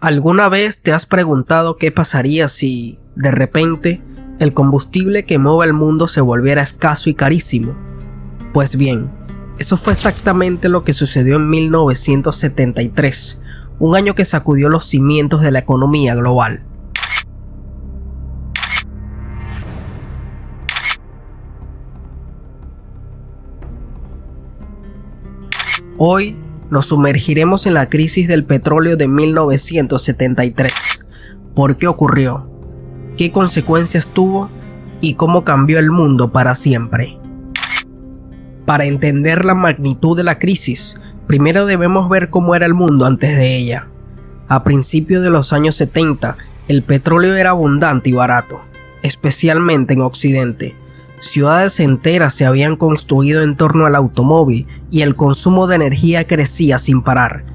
¿Alguna vez te has preguntado qué pasaría si, de repente, el combustible que mueve el mundo se volviera escaso y carísimo? Pues bien, eso fue exactamente lo que sucedió en 1973, un año que sacudió los cimientos de la economía global. Hoy nos sumergiremos en la crisis del petróleo de 1973. ¿Por qué ocurrió? ¿Qué consecuencias tuvo? ¿Y cómo cambió el mundo para siempre? Para entender la magnitud de la crisis, primero debemos ver cómo era el mundo antes de ella. A principios de los años 70, el petróleo era abundante y barato, especialmente en Occidente. Ciudades enteras se habían construido en torno al automóvil y el consumo de energía crecía sin parar.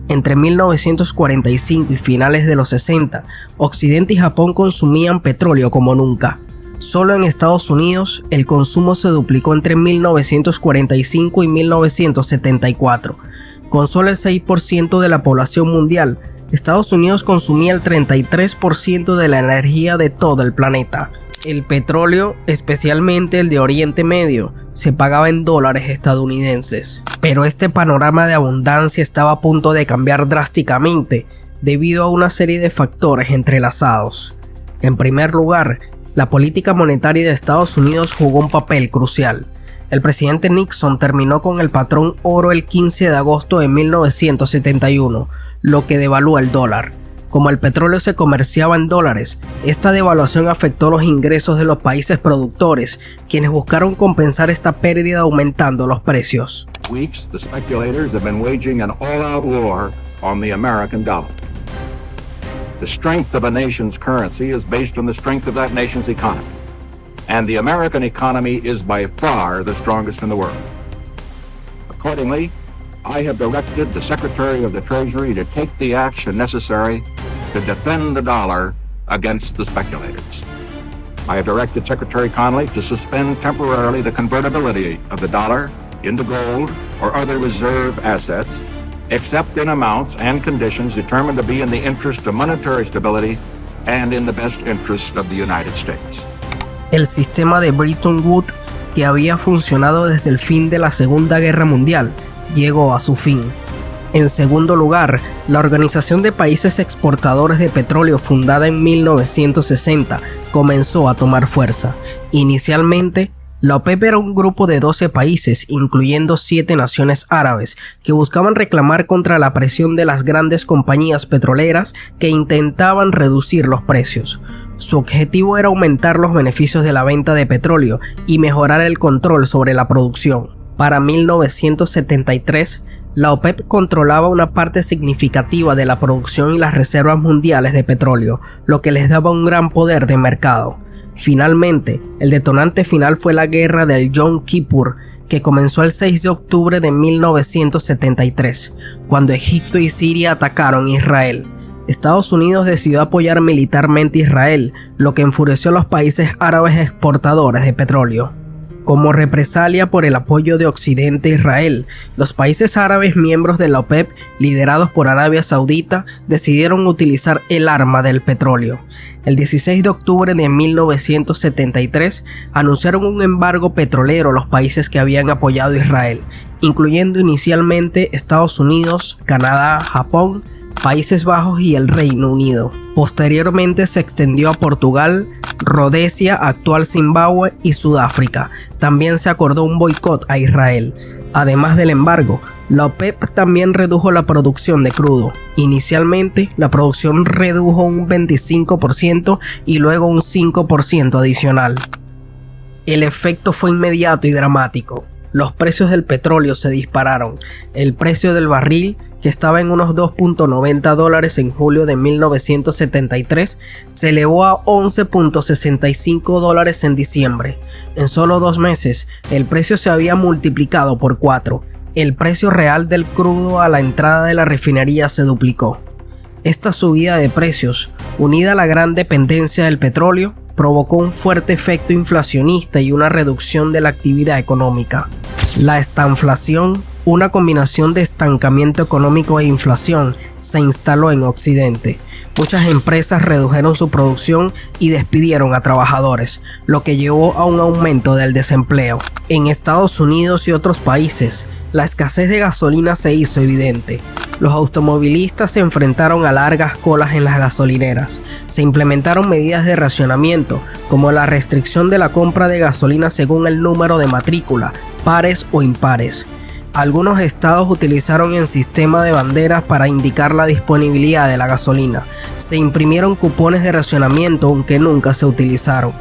Entre 1945 y finales de los 60, Occidente y Japón consumían petróleo como nunca. Solo en Estados Unidos, el consumo se duplicó entre 1945 y 1974. Con solo el 6% de la población mundial, Estados Unidos consumía el 33% de la energía de todo el planeta. El petróleo, especialmente el de Oriente Medio, se pagaba en dólares estadounidenses. Pero este panorama de abundancia estaba a punto de cambiar drásticamente debido a una serie de factores entrelazados. En primer lugar, la política monetaria de Estados Unidos jugó un papel crucial. El presidente Nixon terminó con el patrón oro el 15 de agosto de 1971, lo que devaluó el dólar. Como el petróleo se comerciaba en dólares, esta devaluación afectó los ingresos de los países productores, quienes buscaron compensar esta pérdida aumentando los precios. Weeks, the speculators have been waging an all-out war on the American dollar. The strength of a nation's currency is based on the strength of that nation's economy. And the American economy is by far the strongest in the world. Accordingly, I have directed the Secretary of the Treasury to take the action necessary to defend the dollar against the speculators. I have directed Secretary Connally to suspend temporarily the convertibility of the dollar into gold or other reserve assets, except in amounts and conditions determined to be in the interest of monetary stability and in the best interest of the United States. El sistema de Bretton Woods, que había funcionado desde el fin de la Segunda Guerra Mundial, llegó a su fin. En segundo lugar, la Organización de Países Exportadores de Petróleo, fundada en 1960, comenzó a tomar fuerza. Inicialmente, la OPEP era un grupo de 12 países, incluyendo 7 naciones árabes, que buscaban reclamar contra la presión de las grandes compañías petroleras que intentaban reducir los precios. Su objetivo era aumentar los beneficios de la venta de petróleo y mejorar el control sobre la producción. Para 1973, la OPEP controlaba una parte significativa de la producción y las reservas mundiales de petróleo, lo que les daba un gran poder de mercado. Finalmente, el detonante final fue la guerra del Yom Kippur, que comenzó el 6 de octubre de 1973, cuando Egipto y Siria atacaron Israel. Estados Unidos decidió apoyar militarmente a Israel, lo que enfureció a los países árabes exportadores de petróleo. Como represalia por el apoyo de Occidente a Israel, los países árabes miembros de la OPEP, liderados por Arabia Saudita, decidieron utilizar el arma del petróleo. El 16 de octubre de 1973 anunciaron un embargo petrolero a los países que habían apoyado a Israel, incluyendo inicialmente Estados Unidos, Canadá, Japón, Países Bajos y el Reino Unido. Posteriormente se extendió a Portugal, Rodesia, actual Zimbabue y Sudáfrica. También se acordó un boicot a Israel. Además del embargo, la OPEP también redujo la producción de crudo. Inicialmente, la producción redujo un 25% y luego un 5% adicional. El efecto fue inmediato y dramático. Los precios del petróleo se dispararon. El precio del barril, que estaba en unos $2.90 en julio de 1973, se elevó a $11.65 en diciembre. En solo 2 meses, el precio se había multiplicado por 4. El precio real del crudo a la entrada de la refinería se duplicó. Esta subida de precios, unida a la gran dependencia del petróleo, provocó un fuerte efecto inflacionista y una reducción de la actividad económica. La estanflación, Una combinación de estancamiento económico e inflación se instaló en Occidente. Muchas empresas redujeron su producción y despidieron a trabajadores, lo que llevó a un aumento del desempleo. En Estados Unidos y otros países, la escasez de gasolina se hizo evidente. Los automovilistas se enfrentaron a largas colas en las gasolineras. Se implementaron medidas de racionamiento, como la restricción de la compra de gasolina según el número de matrícula, pares o impares. Algunos estados utilizaron el sistema de banderas para indicar la disponibilidad de la gasolina. Se imprimieron cupones de racionamiento, aunque nunca se utilizaron.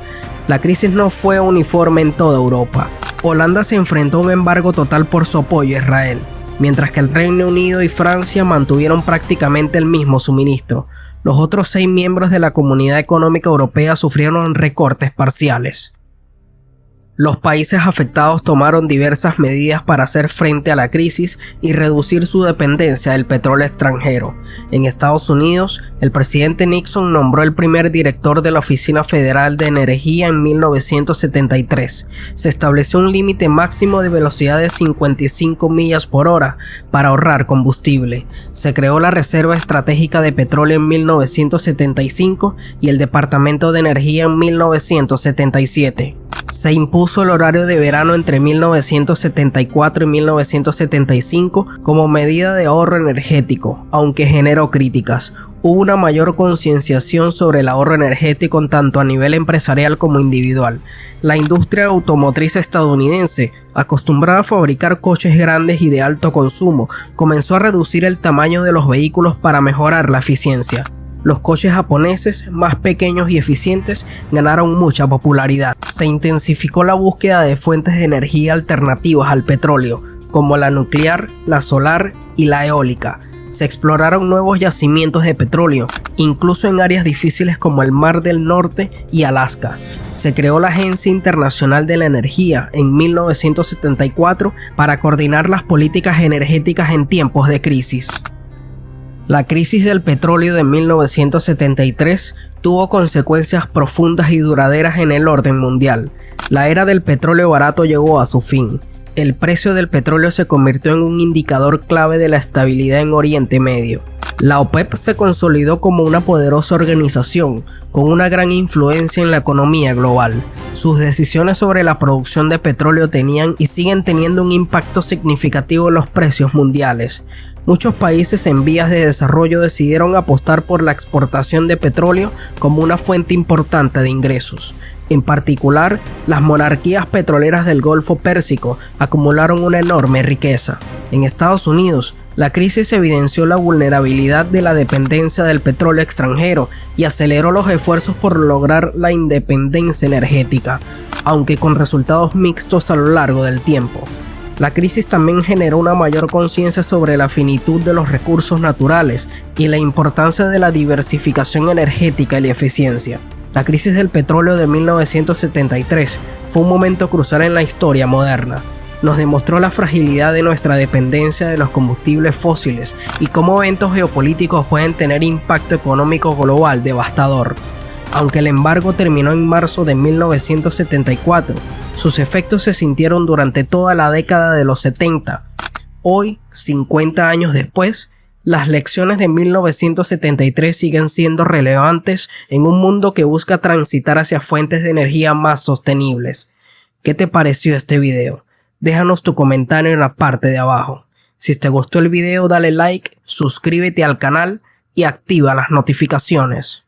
La crisis no fue uniforme en toda Europa. Holanda se enfrentó a un embargo total por su apoyo a Israel, mientras que el Reino Unido y Francia mantuvieron prácticamente el mismo suministro. Los otros 6 miembros de la Comunidad Económica Europea sufrieron recortes parciales. Los países afectados tomaron diversas medidas para hacer frente a la crisis y reducir su dependencia del petróleo extranjero. En Estados Unidos, el presidente Nixon nombró el primer director de la Oficina Federal de Energía en 1973. Se estableció un límite máximo de velocidad de 55 millas por hora para ahorrar combustible. Se creó la Reserva Estratégica de Petróleo en 1975 y el Departamento de Energía en 1977. Se impuso el horario de verano entre 1974 y 1975 como medida de ahorro energético, aunque generó críticas. Hubo una mayor concienciación sobre el ahorro energético tanto a nivel empresarial como individual. La industria automotriz estadounidense, acostumbrada a fabricar coches grandes y de alto consumo, comenzó a reducir el tamaño de los vehículos para mejorar la eficiencia. Los coches japoneses, más pequeños y eficientes, ganaron mucha popularidad. Se intensificó la búsqueda de fuentes de energía alternativas al petróleo, como la nuclear, la solar y la eólica. Se exploraron nuevos yacimientos de petróleo, incluso en áreas difíciles como el Mar del Norte y Alaska. Se creó la Agencia Internacional de la Energía en 1974 para coordinar las políticas energéticas en tiempos de crisis. La crisis del petróleo de 1973 tuvo consecuencias profundas y duraderas en el orden mundial. La era del petróleo barato llegó a su fin. El precio del petróleo se convirtió en un indicador clave de la estabilidad en Oriente Medio. La OPEP se consolidó como una poderosa organización, con una gran influencia en la economía global. Sus decisiones sobre la producción de petróleo tenían y siguen teniendo un impacto significativo en los precios mundiales. Muchos países en vías de desarrollo decidieron apostar por la exportación de petróleo como una fuente importante de ingresos. En particular, las monarquías petroleras del Golfo Pérsico acumularon una enorme riqueza. En Estados Unidos, la crisis evidenció la vulnerabilidad de la dependencia del petróleo extranjero y aceleró los esfuerzos por lograr la independencia energética, aunque con resultados mixtos a lo largo del tiempo. La crisis también generó una mayor conciencia sobre la finitud de los recursos naturales y la importancia de la diversificación energética y la eficiencia. La crisis del petróleo de 1973 fue un momento crucial en la historia moderna. Nos demostró la fragilidad de nuestra dependencia de los combustibles fósiles y cómo eventos geopolíticos pueden tener impacto económico global devastador. Aunque el embargo terminó en marzo de 1974, sus efectos se sintieron durante toda la década de los 70. Hoy, 50 años después, las lecciones de 1973 siguen siendo relevantes en un mundo que busca transitar hacia fuentes de energía más sostenibles. ¿Qué te pareció este video? Déjanos tu comentario en la parte de abajo. Si te gustó el video, dale like, suscríbete al canal y activa las notificaciones.